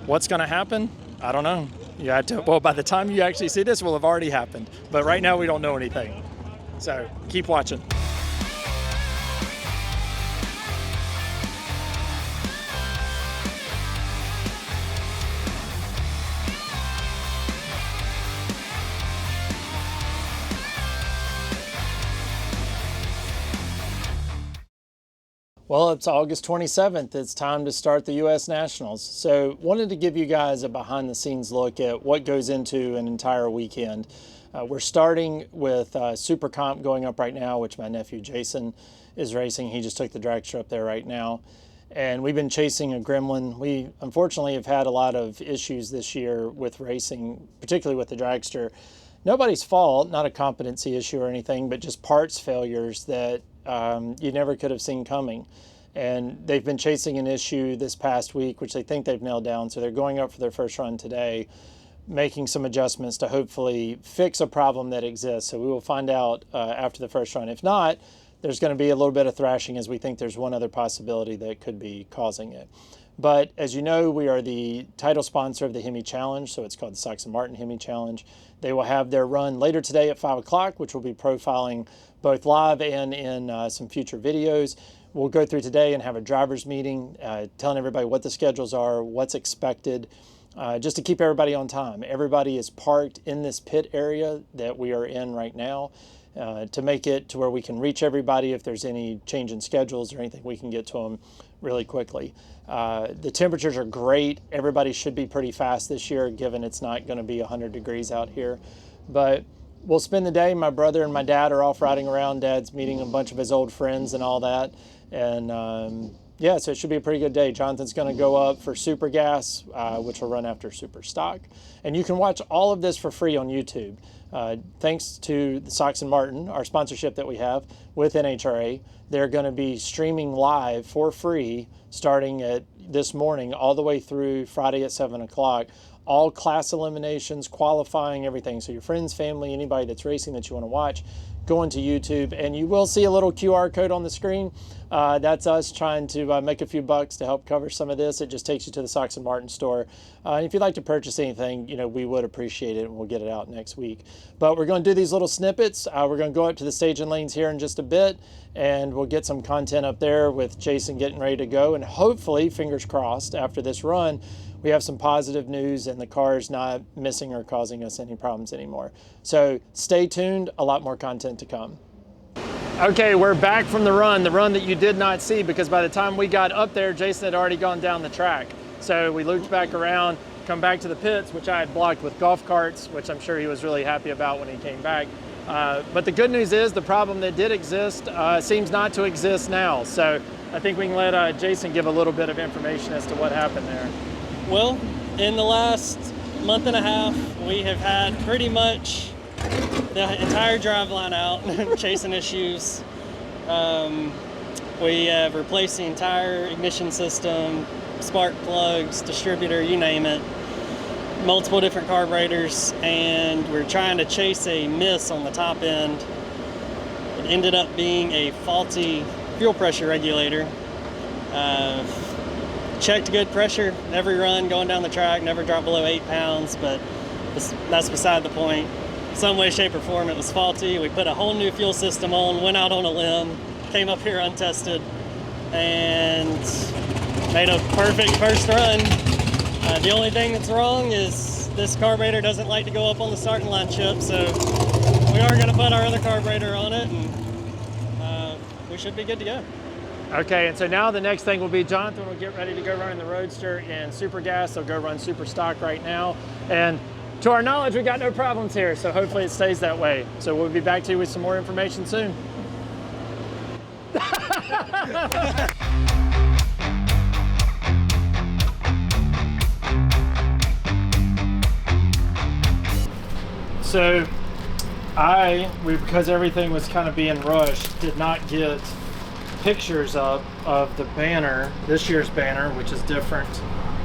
What's going to happen? I don't know. You had to, well, by the time you actually see this, will have already happened. But right now, we don't know anything. So keep watching. Well, it's August 27th. It's time to start the US Nationals. So wanted to give you guys a behind the scenes look at what goes into an entire weekend. We're starting with Super Comp going up right now, which my nephew Jason is racing. He just took the dragster up there right now. And we've been chasing a gremlin. We unfortunately have had a lot of issues this year with racing, particularly with the dragster. Nobody's fault, not a competency issue or anything, but just parts failures that you never could have seen coming. And they've been chasing an issue this past week, which they think they've nailed down. So they're going up for their first run today, making some adjustments to hopefully fix a problem that exists. So we will find out after the first run. If not, there's going to be a little bit of thrashing, as we think there's one other possibility that could be causing it. But as you know, we are the title sponsor of the Hemi Challenge, so it's called the Sox and Martin Hemi Challenge. They will have their run later today at 5 o'clock, which will be profiling both live and in some future videos. We'll go through today and have a driver's meeting, telling everybody what the schedules are, what's expected, just to keep everybody on time. Everybody is parked in this pit area that we are in right now. To make it to where we can reach everybody. If there's any change in schedules or anything, we can get to them really quickly. The temperatures are great. Everybody should be pretty fast this year, given it's not going to be 100 degrees out here. But we'll spend the day. My brother and my dad are off riding around. Dad's meeting a bunch of his old friends and all that. And yeah, so it should be a pretty good day. Jonathan's going to go up for Super Gas, which will run after Super Stock. And you can watch all of this for free on YouTube. Thanks to the Sox and Martin, our sponsorship that we have with NHRA. They're going to be streaming live for free starting at this morning all the way through Friday at 7 o'clock. All class eliminations, qualifying, everything. So your friends, family, anybody that's racing that you want to watch, go into YouTube, and you will see a little QR code on the screen. That's us trying to make a few bucks to help cover some of this. It just takes you to the Sox and Martin store. And if you'd like to purchase anything, we would appreciate it, and we'll get it out next week. But we're going to do these little snippets. We're going to go up to the staging lanes here in just a bit, and we'll get some content up there with Jason getting ready to go. And hopefully, fingers crossed, after this run, we have some positive news and the car's not missing or causing us any problems anymore. So stay tuned, a lot more content to come. Okay, we're back from the run that you did not see, because by the time we got up there, Jason had already gone down the track. So we looped back around, come back to the pits, which I had blocked with golf carts, which I'm sure he was really happy about when he came back. But the good news is the problem that did exist seems not to exist now. So I think we can let Jason give a little bit of information as to what happened there. Well, in the last month and a half, we have had pretty much the entire driveline out, chasing issues. We have replaced the entire ignition system, spark plugs, distributor, you name it, multiple different carburetors, and we're trying to chase a miss on the top end. It ended up being a faulty fuel pressure regulator. Checked good pressure every run going down the track, never dropped below 8 pounds, but that's beside the point. Some way, shape, or form, it was faulty. We put a whole new fuel system on, went out on a limb, came up here untested, and made a perfect first run. The only thing that's wrong is this carburetor doesn't like to go up on the starting line chip, so we are going to put our other carburetor on it, and we should be good to go. Okay, and so now the next thing will be Jonathan will get ready to go running the Roadster in Super Gas. They'll go run Super Stock right now. And to our knowledge, we got no problems here, so hopefully it stays that way. So we'll be back to you with some more information soon. So because everything was kind of being rushed, did not get pictures up of the banner, this year's banner, which is different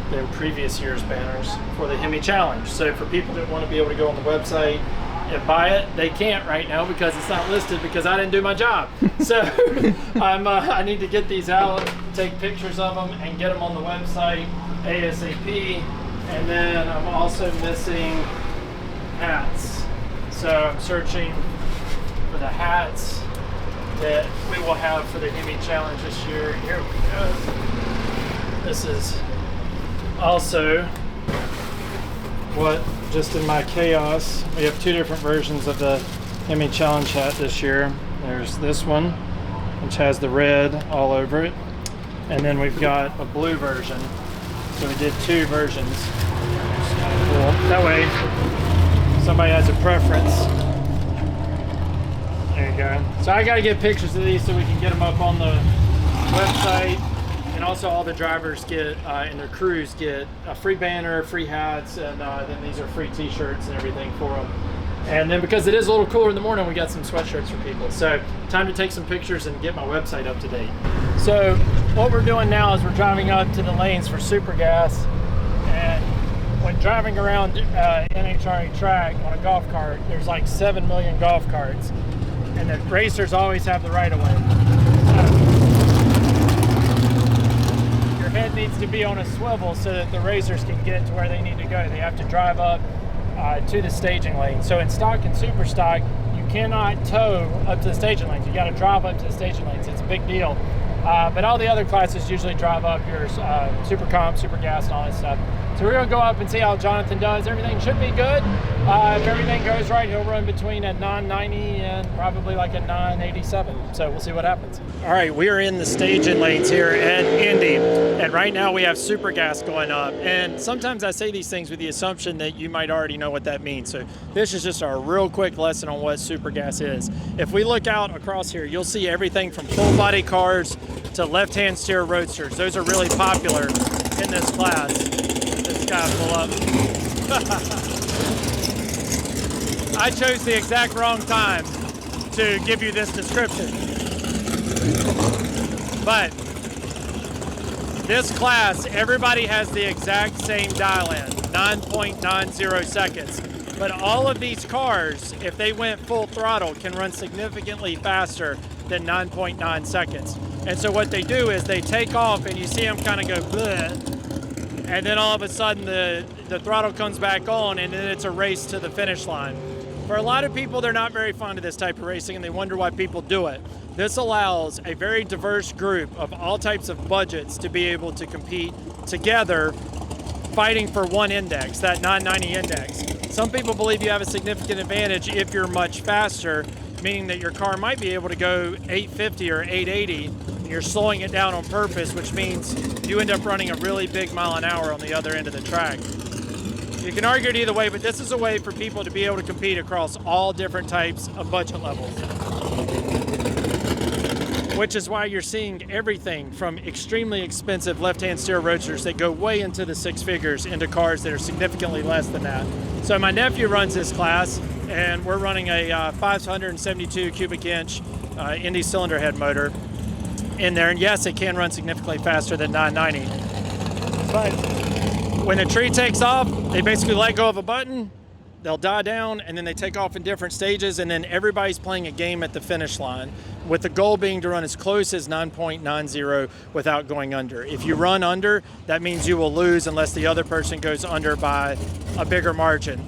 than previous year's banners for the Hemi Challenge. So for people that want to be able to go on the website and buy it, they can't right now because it's not listed, because I didn't do my job. So I need to get these out, take pictures of them, and get them on the website ASAP. And then I'm also missing hats. So I'm searching for the hats that we will have for the Hemi Challenge this year. Here we go. This is also what, just in my chaos, we have two different versions of the Hemi Challenge hat this year. There's this one, which has the red all over it. And then we've got a blue version. So we did two versions. It's kind of cool. That way, somebody has a preference. There you go. So I got to get pictures of these so we can get them up on the website. And also all the drivers get, and their crews get a free banner, free hats, and then these are free t-shirts and everything for them. And then because it is a little cooler in the morning, we got some sweatshirts for people. So time to take some pictures and get my website up to date. So what we're doing now is we're driving up to the lanes for Super Gas. And when driving around NHRA track on a golf cart, there's like 7 million golf carts. And the racers always have the right of way. Your head needs to be on a swivel so that the racers can get to where they need to go. They have to drive up to the staging lane. So in stock and super stock, you cannot tow up to the staging lanes. You got to drive up to the staging lanes. It's a big deal. But all the other classes usually drive up your super comp, super gas, and all that stuff. So we're going to go up and see how Jonathan does. Everything should be good. If everything goes right, he'll run between a 990 and probably like a 987. So we'll see what happens. All right, we are in the staging lanes here at Indy. And right now we have super gas going up. And sometimes I say these things with the assumption that you might already know what that means. So this is just a real quick lesson on what super gas is. If we look out across here, you'll see everything from full body cars to left-hand steer roadsters. Those are really popular in this class. This guy pull up. I chose the exact wrong time to give you this description. But this class, everybody has the exact same dial-in, 9.90 seconds. But all of these cars, if they went full throttle, can run significantly faster than 9.9 seconds. And so what they do is they take off and you see them kind of go bleh, and then all of a sudden the throttle comes back on and then it's a race to the finish line. For a lot of people, they're not very fond of this type of racing and they wonder why people do it. This allows a very diverse group of all types of budgets to be able to compete together, fighting for one index, that 990 index. Some people believe you have a significant advantage if you're much faster, meaning that your car might be able to go 850 or 880, and you're slowing it down on purpose, which means you end up running a really big mile an hour on the other end of the track. You can argue it either way, but this is a way for people to be able to compete across all different types of budget levels. Which is why you're seeing everything from extremely expensive left-hand steer roadsters that go way into the six figures into cars that are significantly less than that. So my nephew runs this class, and we're running a 572 cubic inch Indy cylinder head motor in there. And yes, it can run significantly faster than 990. But when a tree takes off, they basically let go of a button, they'll die down, and then they take off in different stages, and then everybody's playing a game at the finish line, with the goal being to run as close as 9.90 without going under. If you run under, that means you will lose unless the other person goes under by a bigger margin.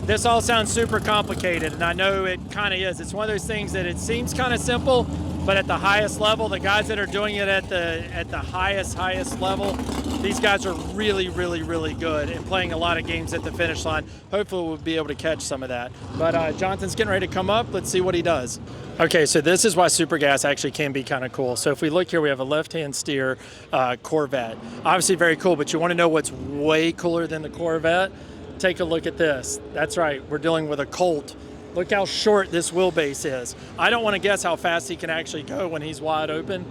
This all sounds super complicated, and I know it kind of is. It's one of those things that it seems kind of simple, but at the highest level, the guys that are doing it at the highest level, these guys are really, really, really good and playing a lot of games at the finish line. Hopefully we'll be able to catch some of that. But Jonathan's getting ready to come up. Let's see what he does. Okay, so this is why super gas actually can be kind of cool. So if we look here, we have a left-hand steer Corvette. Obviously very cool, but you want to know what's way cooler than the Corvette? Take a look at this. That's right, we're dealing with a Colt. Look how short this wheelbase is. I don't want to guess how fast he can actually go when he's wide open.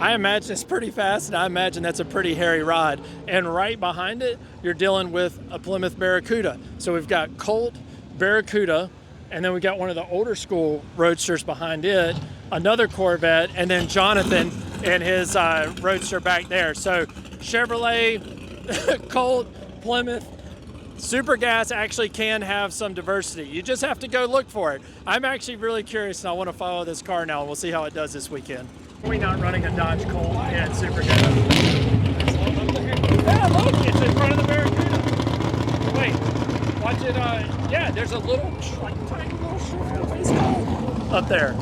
I imagine it's pretty fast, and I imagine that's a pretty hairy ride. And right behind it, you're dealing with a Plymouth Barracuda. So we've got Colt, Barracuda, and then we got one of the older school roadsters behind it, another Corvette, and then Jonathan and his roadster back there. So Chevrolet, Colt, Plymouth, super gas actually can have some diversity. You just have to go look for it. I'm actually really curious, and I want to follow this car now, and we'll see how it does this weekend. We're not running a Dodge Colt in super gas. Yeah, look, it's in front of the Barracuda. Yeah, there's a little, like, tiny little short face Colt up there.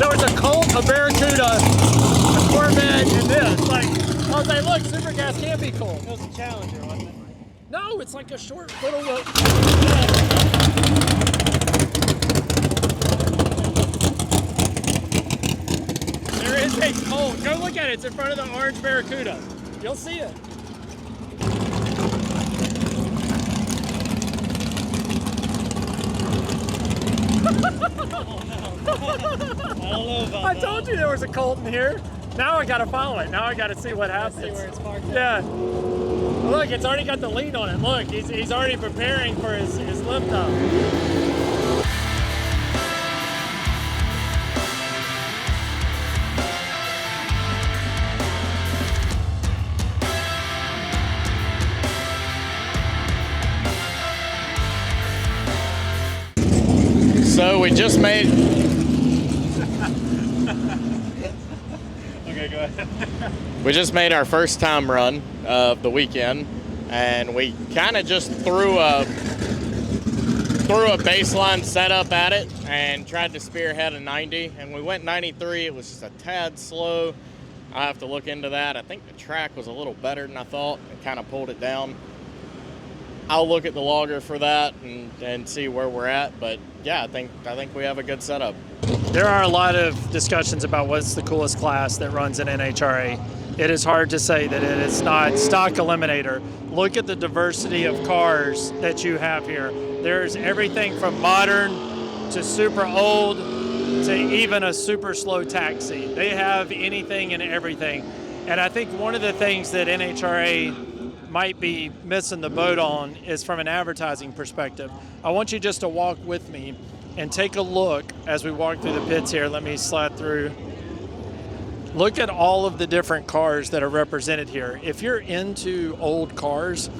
There was a Colt, a Barracuda, a Corvette, and this. Like, I was like, look, super gas can't be cool. It was a Challenger, wasn't it? No, it's like a short little. There is a Colt. Go look at it. It's in front of the orange Barracuda. You'll see it. I don't know about I that. told you there was a Colt in here. Now I gotta follow it. Now I gotta see what happens. See where it's parked. Yeah. Look, it's already got the lead on it. Look, he's already preparing for his lift up. So we just made. Okay, go ahead. We just made our first time run of the weekend, and we kind of just threw a baseline setup at it and tried to spearhead a 90, and we went 93. It was just a tad slow. I have to look into that. I think the track was a little better than I thought. It kind of pulled it down. I'll look at the logger for that and see where we're at, but yeah, I think we have a good setup. There are a lot of discussions about what's the coolest class that runs in NHRA. It is hard to say that it is not stock eliminator. Look at the diversity of cars that you have here. There's everything from modern to super old to even a super slow taxi. They have anything and everything. And I think one of the things that NHRA might be missing the boat on is from an advertising perspective. I want you just to walk with me and take a look as we walk through the pits here. Let me slide through. Look at all of the different cars that are represented here. If you're into old cars,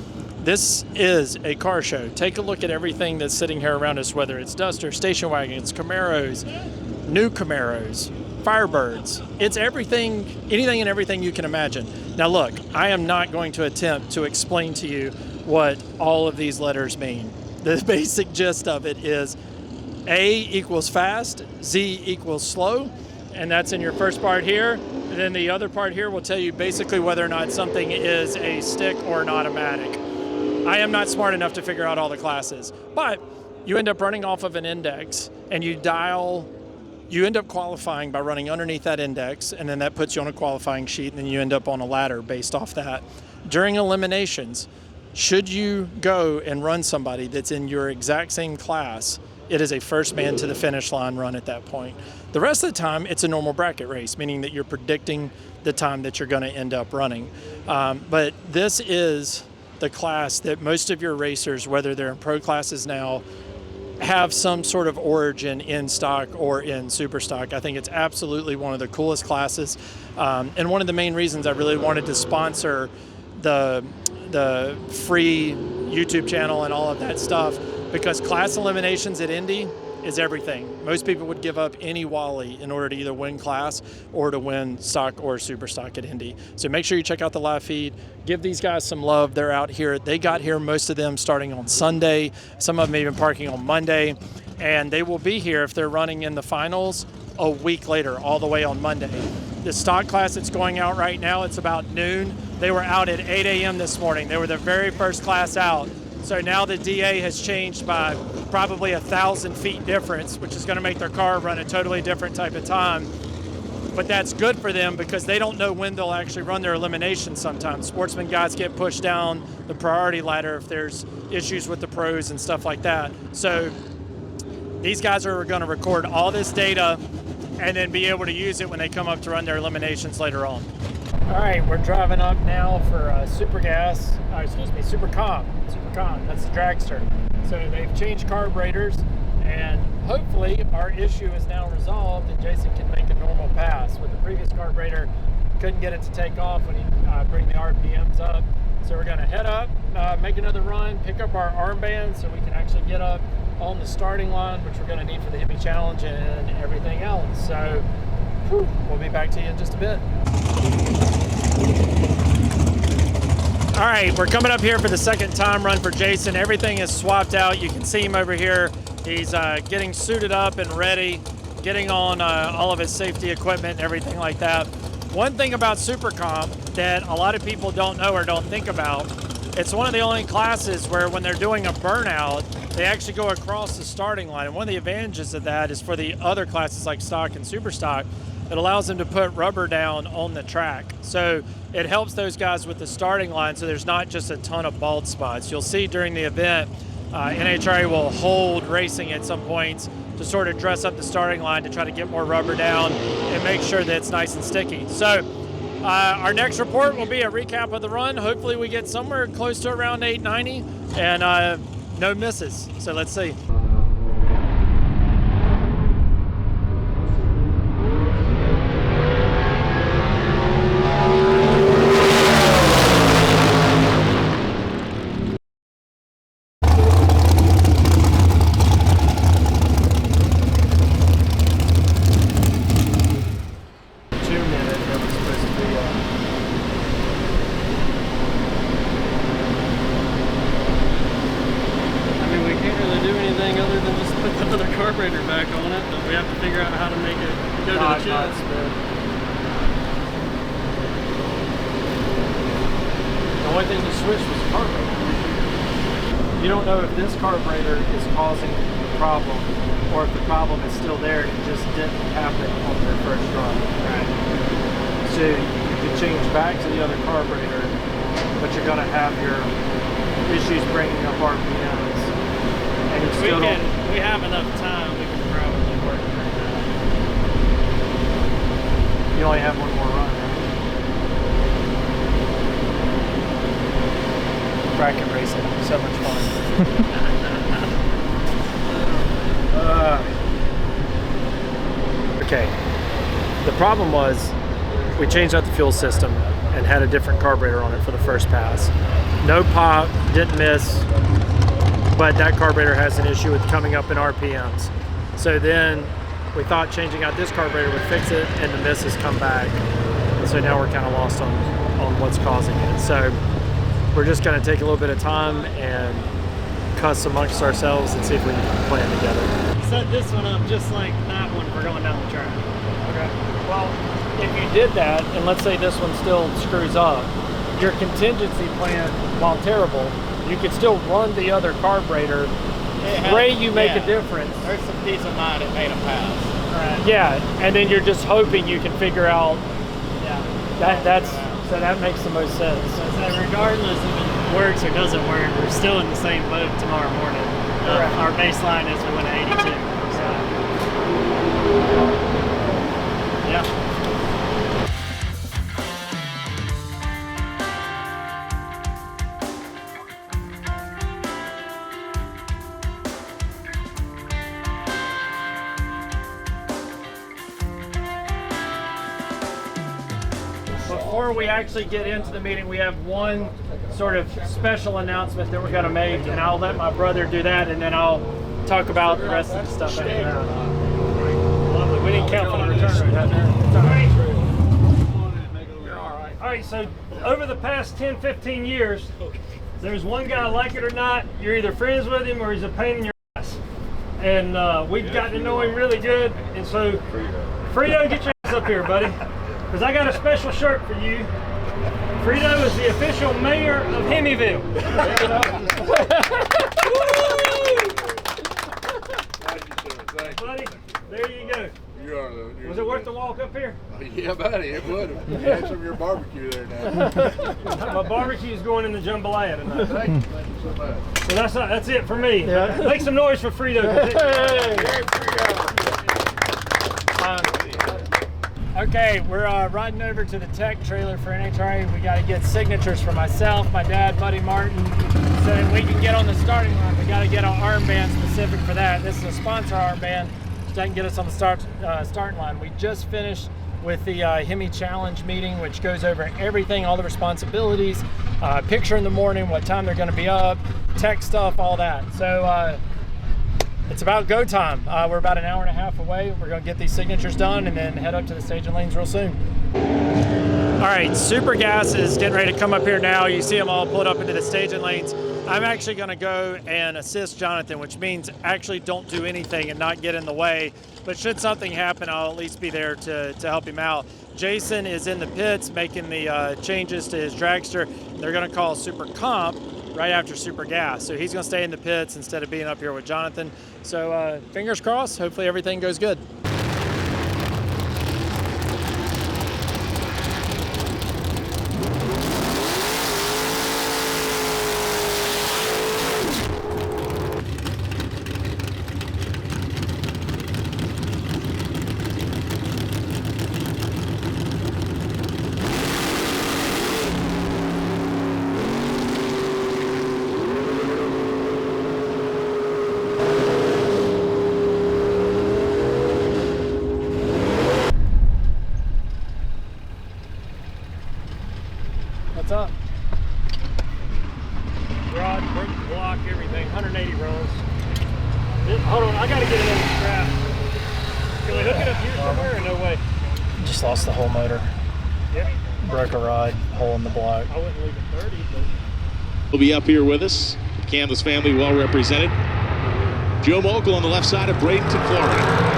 this is a car show. Take a look at everything that's sitting here around us, whether it's Duster, station wagons, Camaros, new Camaros, Firebirds. It's everything, anything and everything you can imagine. Now look, I am not going to attempt to explain to you what all of these letters mean. The basic gist of it is A equals fast, Z equals slow, and that's in your first part here. And then the other part here will tell you basically whether or not something is a stick or an automatic. I am not smart enough to figure out all the classes, but you end up running off of an index and you end up qualifying by running underneath that index, and then that puts you on a qualifying sheet, and then you end up on a ladder based off that. During eliminations, should you go and run somebody that's in your exact same class, it is a first man to the finish line run at that point. The rest of the time, it's a normal bracket race, meaning that you're predicting the time that you're going to end up running. But this is the class that most of your racers, whether they're in pro classes now, have some sort of origin in stock or in super stock. I think it's absolutely one of the coolest classes, and one of the main reasons I really wanted to sponsor the free YouTube channel and all of that stuff, because class eliminations at Indy is everything. Most people would give up any Wally in order to either win class or to win stock or super stock at Indy. So make sure you check out the live feed. Give these guys some love. They're out here. They got here, most of them, starting on Sunday. Some of them even parking on Monday. And they will be here if they're running in the finals a week later, all the way on Monday. The stock class that's going out right now, it's about noon. They were out at 8 a.m. this morning. They were the very first class out. So now the DA has changed by probably 1,000 feet difference, which is going to make their car run a totally different type of time. But that's good for them because they don't know when they'll actually run their elimination sometimes. Sportsman guys get pushed down the priority ladder if there's issues with the pros and stuff like that. So these guys are going to record all this data and then be able to use it when they come up to run their eliminations later on. All right, we're driving up now for Super Com. That's the dragster. So they've changed carburetors, and hopefully our issue is now resolved and Jason can make a normal pass. With the previous carburetor, couldn't get it to take off when he bring the RPMs up. So we're gonna head up, make another run, pick up our armband so we can actually get up on the starting line, which we're gonna need for the Hemi Challenge and everything else. So we'll be back to you in just a bit. All right, we're coming up here for the second time run for Jason. Everything is swapped out. You can see him over here. He's getting suited up and ready, getting on all of his safety equipment and everything like that. One thing about Super Comp that a lot of people don't know or don't think about, it's one of the only classes where when they're doing a burnout, they actually go across the starting line. And one of the advantages of that is for the other classes like stock and super stock, it allows them to put rubber down on the track. So it helps those guys with the starting line so there's not just a ton of bald spots. You'll see during the event, NHRA will hold racing at some points to sort of dress up the starting line to try to get more rubber down and make sure that it's nice and sticky. So our next report will be a recap of the run. Hopefully we get somewhere close to around 890 and no misses. So let's see. Carburetor back on it, but we have to figure out how to make it go to the chips. The only thing you switched was the carburetor. You don't know if this carburetor is causing the problem or if the problem is still there and it just didn't happen on their first run. Right. So you can change back to the other carburetor, but you're going to have your issues bringing up RPMs. And you still we have enough time, we can probably work through that. You only have one more run, right? Bracket racing, so much fun. Okay, the problem was we changed out the fuel system and had a different carburetor on it for the first pass. No pop, didn't miss. But that carburetor has an issue with coming up in RPMs. So then we thought changing out this carburetor would fix it, and the misses come back. And so now we're kind of lost on what's causing it. So we're just going to take a little bit of time and cuss amongst ourselves and see if we can plan together. Set this one up just like that one if we're going down the track. Okay. Well, if you did that, and let's say this one still screws up, your contingency plan, while terrible, you could still run the other carburetor. Pray you make a difference. There's some peace of mind it made a pass. Right. Yeah, and then you're just hoping you can figure out. Yeah. So that makes the most sense. So regardless if it works or doesn't work, we're still in the same boat tomorrow morning. Our baseline is we went to 82. So. Yeah. Before we actually get into the meeting, we have one sort of special announcement that we're going to make, and I'll let my brother do that, and then I'll talk about the rest of the stuff. Lovely. We didn't count for the return. All right, so over the past 10, 15 years, there's one guy, like it or not, you're either friends with him or he's a pain in your ass. And we've gotten to know him really good, and so Frito, get your ass up here, buddy. Because I got a special shirt for you. Frito is the official mayor of Hemiville. Buddy, there you go. Was it worth the walk up here? Yeah, buddy, it would have. You had some of your barbecue there now. My barbecue's going in the jambalaya tonight. Thank you so much. So that's it for me. Yeah. Make some noise for Frito. Okay, we're riding over to the tech trailer for NHRA. We got to get signatures for myself, my dad, Buddy Martin, so that we can get on the starting line. We got to get an armband specific for that. This is a sponsor armband, so that can get us on the starting line. We just finished with the Hemi Challenge meeting, which goes over everything, all the responsibilities, picture in the morning, what time they're going to be up, tech stuff, all that. So it's about go time. We're about an hour and a half away. We're going to get these signatures done and then head up to the staging lanes real soon. All right, Super Gas is getting ready to come up here now. You see them all pulled up into the staging lanes. I'm actually going to go and assist Jonathan, which means actually don't do anything and not get in the way. But should something happen, I'll at least be there to help him out. Jason is in the pits making the changes to his dragster. They're going to call Super Comp right after Super Gas. So he's going to stay in the pits instead of being up here with Jonathan. So fingers crossed, hopefully everything goes good. What's up? Rod, broke the block, everything, 180 rolls. Hold on, I gotta get another strap. Can we hook it up here somewhere or no way? Just lost the whole motor. Yep. Broke a rod, hole in the block. I wouldn't leave it 30, but... Will be up here with us. The Canvas family well represented. Joe Mokel on the left side of Bradenton, Florida.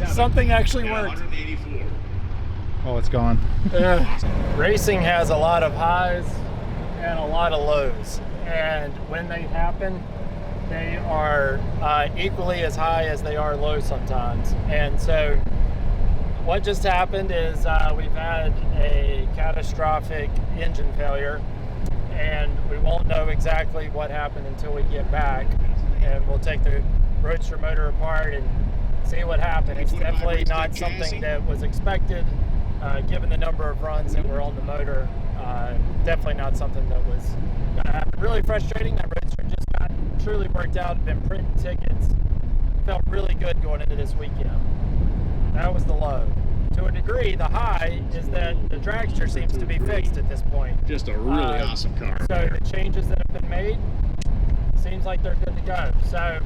Something actually worked. Oh, it's gone. Racing has a lot of highs and a lot of lows. And when they happen, they are equally as high as they are low sometimes. And so what just happened is we've had a catastrophic engine failure, and we won't know exactly what happened until we get back. And we'll take the Roadster motor apart and see what happened. It's definitely not something that was expected, given the number of runs that were on the motor. Definitely not something that was going to happen. Really frustrating. That Roadster just got truly worked out. Been printing tickets. Felt really good going into this weekend. That was the low. To a degree, the high is that the dragster seems to be fixed at this point. Just a really awesome car. So the changes that have been made, seems like they're good to go. So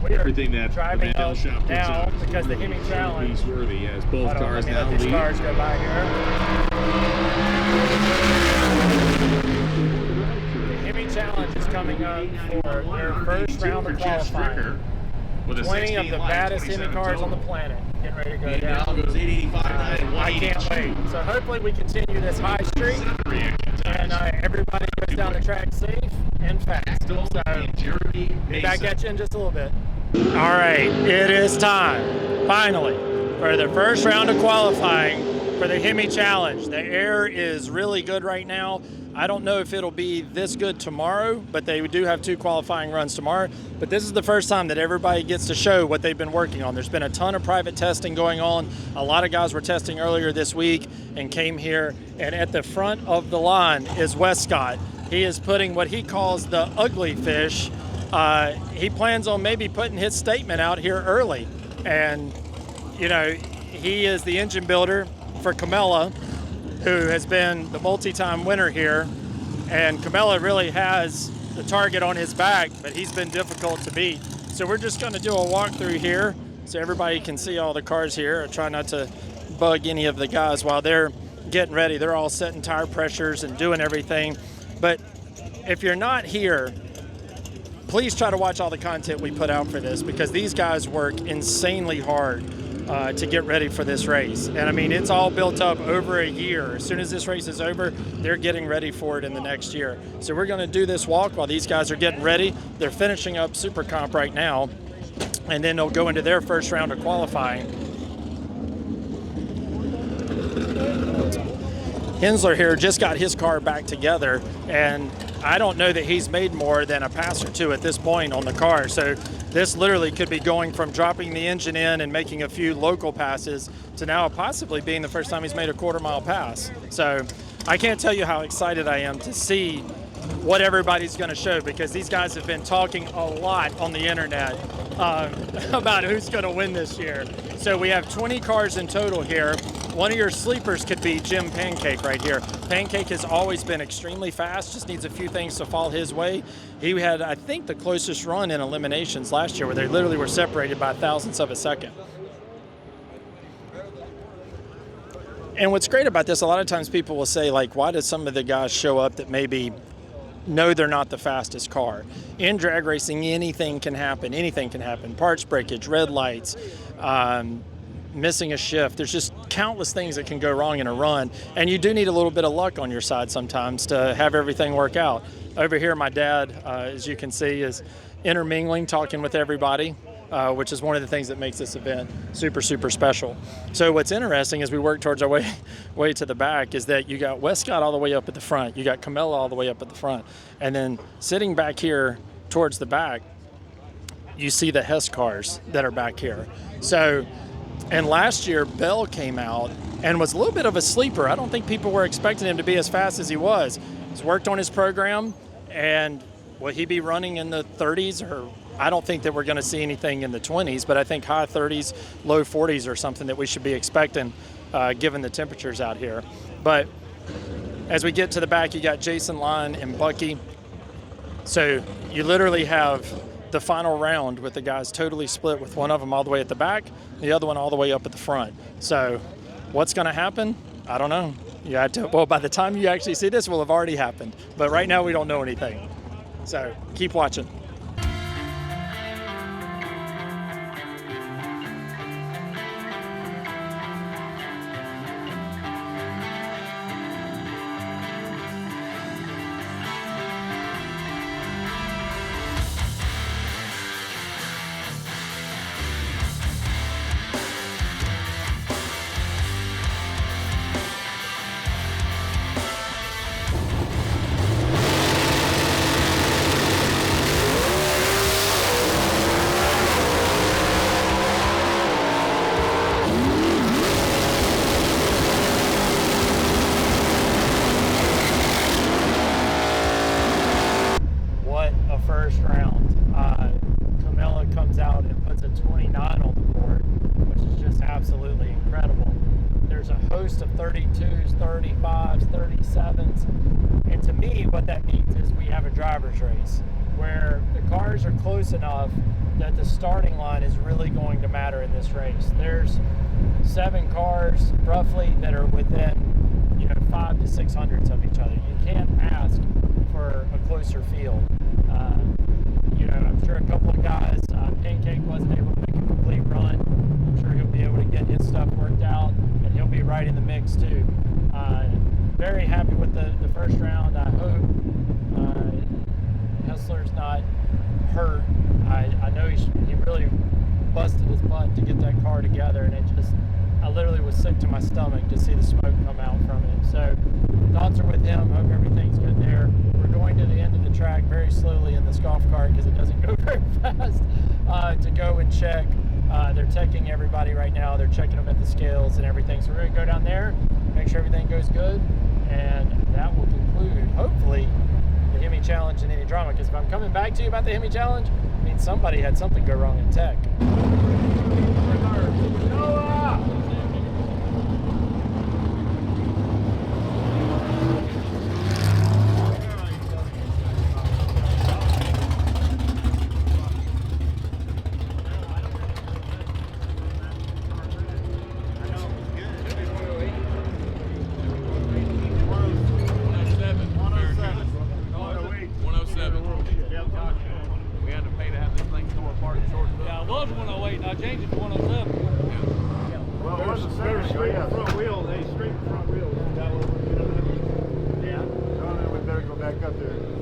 we are driving up now because the Hemi Challenge. Worthy as both cars let me now let these lead. cars go by here. The Hemi Challenge is coming up for their first round of qualifying. 20 of the baddest Hemi cars on the planet getting ready to go down. I can't wait. So hopefully we continue this high streak and everybody goes down the track safe and fast. So be back at you in just a little bit. All right, it is time, finally, for the first round of qualifying for the Hemi Challenge. The air is really good right now. I don't know if it'll be this good tomorrow, but they do have 2 qualifying runs tomorrow. But this is the first time that everybody gets to show what they've been working on. There's been a ton of private testing going on. A lot of guys were testing earlier this week and came here. And at the front of the line is Westcott. He is putting what he calls the ugly fish. He plans on maybe putting his statement out here early. And, you know, he is the engine builder for Camella, who has been the multi-time winner here. And Camella really has the target on his back, but he's been difficult to beat. So we're just going to do a walkthrough here so everybody can see all the cars here. I try not to bug any of the guys while they're getting ready. They're all setting tire pressures and doing everything. But if you're not here, please try to watch all the content we put out for this, because these guys work insanely hard to get ready for this race. And I mean, it's all built up over a year. As soon as this race is over, they're getting ready for it in the next year. So we're going to do this walk while these guys are getting ready. They're finishing up Super Comp right now, and then they'll go into their first round of qualifying. Hensler here just got his car back together, and I don't know that he's made more than a pass or 2 at this point on the car. So this literally could be going from dropping the engine in and making a few local passes to now possibly being the first time he's made a quarter-mile pass. So I can't tell you how excited I am to see what everybody's going to show, because these guys have been talking a lot on the internet about who's going to win this year. So we have 20 cars in total here. One of your sleepers could be Jim Pancake right here. Pancake has always been extremely fast, just needs a few things to fall his way. He had, I think, the closest run in eliminations last year where they literally were separated by thousandths of a second. And what's great about this, a lot of times people will say, like, why does some of the guys show up that maybe know they're not the fastest car? In drag racing, anything can happen. Anything can happen. Parts breakage, red lights, missing a shift. There's just countless things that can go wrong in a run, and you do need a little bit of luck on your side sometimes to have everything work out. Over here, my dad, as you can see, is intermingling, talking with everybody, which is one of the things that makes this event super, super special. So what's interesting as we work towards our way to the back is that you got Westcott all the way up at the front, you got Camilla all the way up at the front, and then sitting back here towards the back, you see the Hess cars that are back here. So, and last year, Bell came out and was a little bit of a sleeper. I don't think people were expecting him to be as fast as he was. He's worked on his program, and will he be running in the 30s? Or I don't think that we're going to see anything in the 20s, but I think high 30s, low 40s are something that we should be expecting given the temperatures out here. But as we get to the back, you got Jason Line and Bucky. So you literally have the final round with the guys totally split, with one of them all the way at the back, the other one all the way up at the front. So what's going to happen? I don't know. You had to, well, by the time you actually see this, will have already happened. But right now we don't know anything. So keep watching. First round, Camilla comes out and puts a 29 on the board, which is just absolutely incredible. There's a host of 32s, 35s, 37s, and to me what that means is we have a driver's race where the cars are close enough that the starting line is really going to matter in this race. There's 7 cars roughly that are within 5 to 600ths of each other. You can't ask for a closer field. I'm sure a couple of guys, Pancake wasn't able to make a complete run. I'm sure he'll be able to get his stuff worked out, and he'll be right in the mix too. Very happy with the first round. I hope Hessler's not hurt. I know he really busted his butt to get that car together, and I literally was sick to my stomach to see the smoke come out from it. So thoughts are with him. Hope everything's good there. We're going to the end of the track very slowly in this golf cart because it doesn't go very fast to go and check. They're checking everybody right now. They're checking them at the scales and everything. So we're going to go down there, make sure everything goes good, and that will conclude, hopefully, the Hemi Challenge and any drama. Because if I'm coming back to you about the Hemi Challenge, it means somebody had something go wrong in tech. We had to pay to have this thing tore apart and shortened up. Yeah, it was 108. I changed it to 107. Well, there's a straight front wheel, a straight front wheel. Yeah. So then we better go back up there.